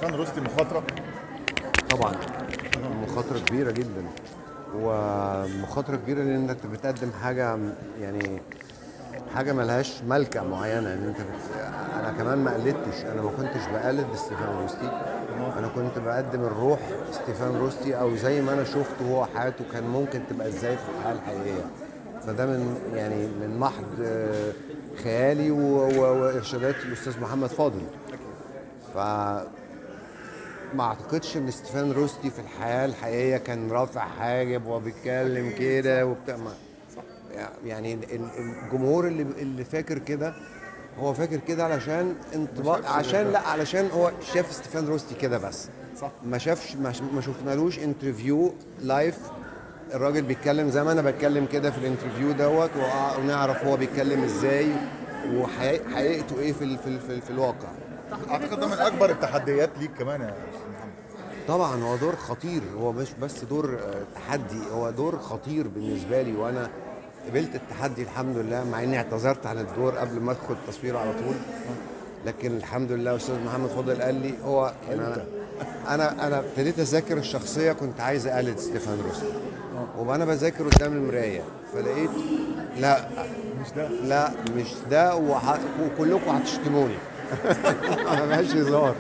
ستيفان روستي مخاطره؟ طبعا مخاطرة كبيرة جدا، ومخاطرة كبيرة لان انت بتقدم حاجة، يعني حاجة ملهاش ملكة معينة. يعني انا كمان ما قلدتش، انا ما كنتش بقلد ستيفان روستي، انا كنت بقدم الروح ستيفان روستي، او زي ما انا شفته هو حياته كان ممكن تبقى ازاي في الحياة الحقيقية. فده من محض خيالي وارشادات الاستاذ محمد فاضل. ف ما اعتقدش ان ستيفان روستي في الحياه الحقيقيه كان رافع حاجب وبيتكلم كده وبتاع. يعني الجمهور اللي فاكر كده، هو فاكر كده علشان انطباع، عشان لا علشان هو شاف ستيفان روستي كده بس. صح. ما شافش، ما شفنالوش انترفيو لايف الراجل بيتكلم زي ما انا بتكلم كده في الانترفيو دوت، ونعرف هو بيتكلم ازاي وحقيقته ايه في الواقع. اعتقد ده من اكبر التحديات ليك كمان يا استاذ محمد. طبعا هو دور خطير، هو مش بس دور تحدي، هو دور خطير بالنسبه لي، وانا قبلت التحدي الحمد لله، مع اني اعتذرت عن الدور قبل ما ادخل التصوير على طول. لكن الحمد لله استاذ محمد فاضل قال لي، هو يعني انا ابتديت اذاكر الشخصيه، كنت عايز اقلد ستيفان روستي، وانا بذاكر قدام المرايه فلقيت لا، مش ده. لا مش ده، وكلكم هتشتموني. ما فيهاش هزار.